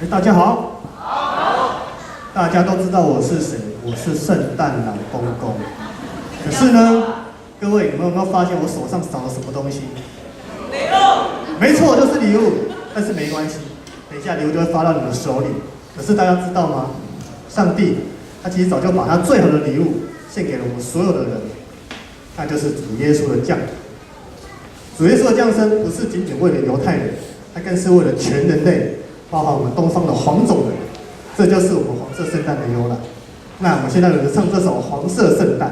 大家好。大家都知道我是谁，我是圣诞老公公。可是呢，各位你们有没有发现我手上少了什么东西？礼物。没错，就是礼物。但是没关系，等一下礼物就会发到你们手里。可是大家知道吗？上帝他其实早就把他最好的礼物献给了我们所有的人，那就是主耶稣的降。主耶稣的降生不是仅仅为了犹太人，他更是为了全人类，包含我们东方的黄种人。这就是我们黄色圣诞的由来。那我们现在就唱这首《黄色圣诞》。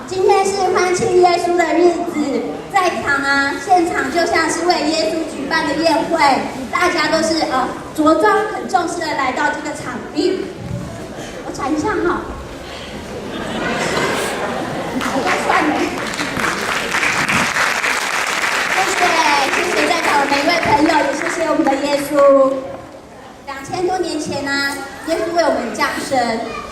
今天是欢庆耶稣的日子，在场啊，现场就像是为耶稣举办的宴会，大家都是着装很重视的来到这个场地。我讲一下哈，好，要算了。谢谢在场的每一位朋友，也谢谢我们的耶稣。2000多年前呢，耶稣为我们降生。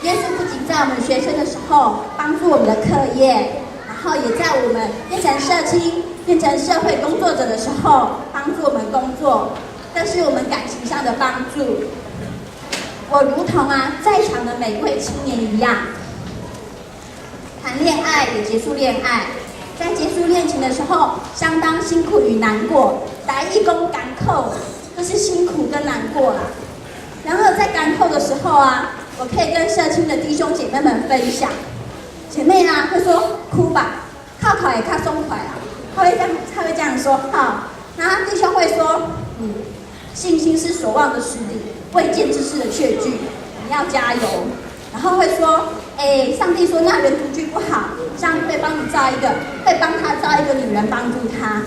耶稣不仅在我们学生的时候帮助我们的课业，然后也在我们变成社青、变成社会工作者的时候帮助我们工作，更是我们感情上的帮助。我如同在场的每一位青年一样，谈恋爱也结束恋爱，在结束恋情的时候相当辛苦与难过，来义工赶扣都是辛苦跟难过啦。然而在赶扣的时候我可以跟社青的弟兄姐妹们分享，姐妹会说哭吧，靠考也靠松快他会这样说然后弟兄会说信心是所望的实底，未见之事的确据，你要加油。然后会说上帝说那人独居不好，上帝会帮你造一个，会帮他造一个女人帮助他，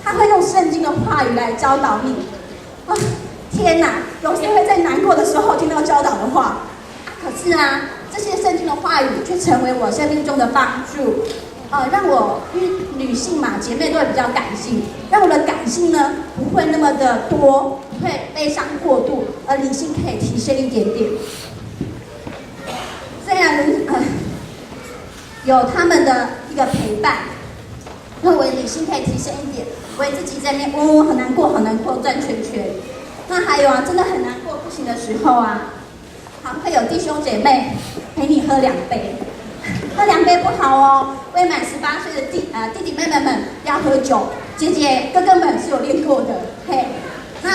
他会用圣经的话语来教导你。天哪，有谁会在难过的时候听到教导的话？可是这些圣经的话语却成为我生命中的帮助，让我因为女性嘛，姐妹都会比较感性，让我的感性呢不会那么的多，不会悲伤过度，而理性可以提升一点点。虽然有他们的一个陪伴，认为理性可以提升一点，为自己在那边很难过很难过转圈圈。那还有真的很难过不行的时候会有弟兄姐妹陪你喝2杯，喝2杯不好哦。未满18岁的弟弟妹妹们要喝酒，姐姐哥哥们是有练过的。那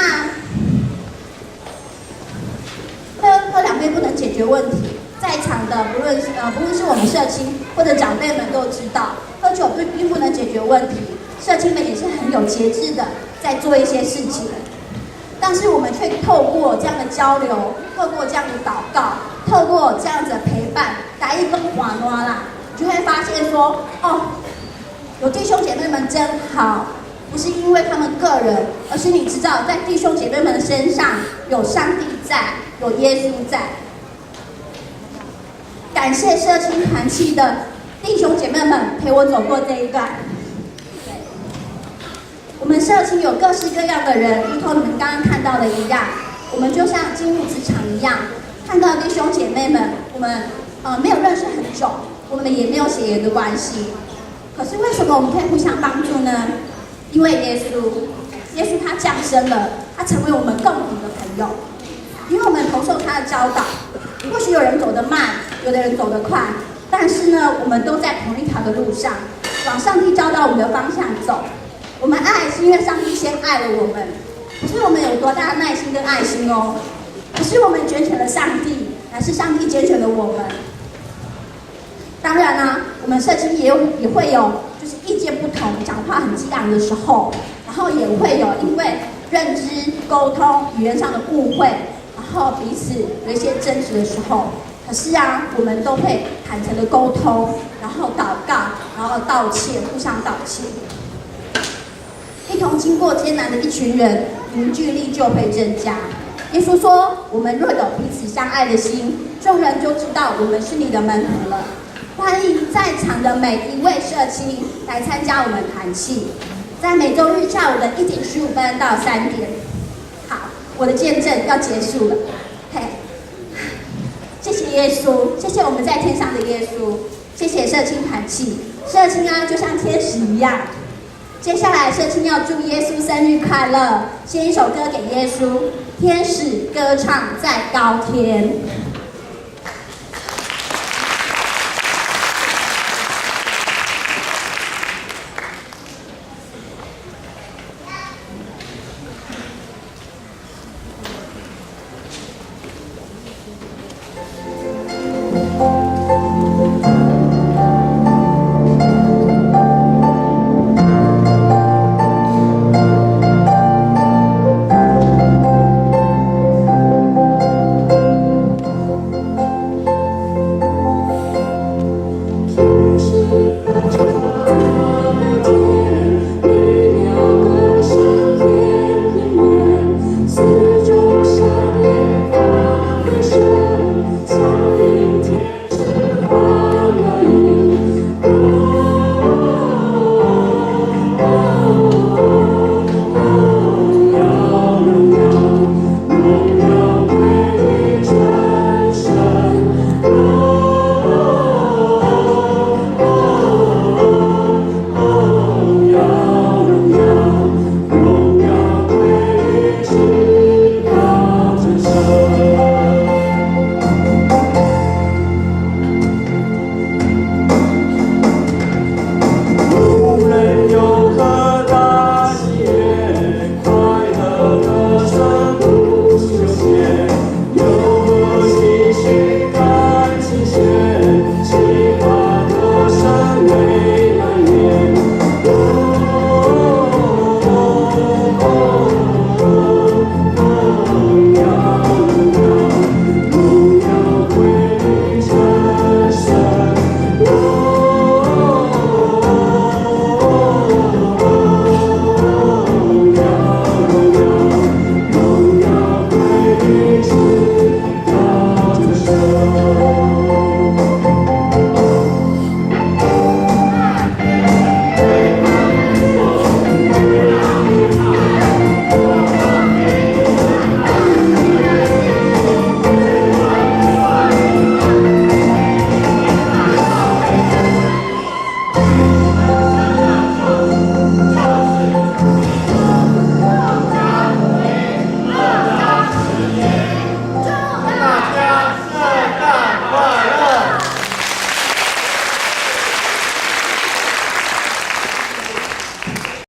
喝2杯不能解决问题。在场的不论是我们社青或者长辈们都知道，喝酒并不能解决问题。社青们也是很有节制的在做一些事情。但是我们却透过这样的交流，透过这样的祷告，透过这样子的陪伴，来一根环啦，就会发现说，有弟兄姐妹们真好，不是因为他们个人，而是你知道，在弟兄姐妹们的身上有上帝在，有耶稣在。感谢社青团契的弟兄姐妹们陪我走过这一段。我们社青有各式各样的人，如同你们刚刚看到的一样，我们就像进入职场一样，看到弟兄姐妹们，我们没有认识很久，我们也没有血缘的关系，可是为什么我们可以互相帮助呢？因为耶稣他降生了，他成为我们共同的朋友，因为我们投受他的教导。或许有人走得慢，有的人走得快，但是呢，我们都在同一条的路上，往上帝教导我们的方向走。我们爱是因为上帝先爱了我们，不是我们有多大的耐心跟爱心哦，不是我们拣选了上帝，而是上帝拣选了我们。当然我们社青也会有就是意见不同、讲话很激昂的时候，然后也会有因为认知、沟通、语言上的误会，然后彼此有一些争执的时候。可是我们都会坦诚的沟通，然后祷告，然后道歉，互相道歉。一同经过艰难的一群人，凝聚力就会增加。耶稣说：“我们若有彼此相爱的心，众人就知道我们是你的门徒了。”欢迎在场的每一位社青来参加我们团契，在每周日下午的1点15分到3点。好，我的见证要结束了。谢谢耶稣，谢谢我们在天上的耶稣，谢谢社青团契。社青就像天使一样。接下来社青要祝耶稣生日快乐，献一首歌给耶稣，天使歌唱在高天。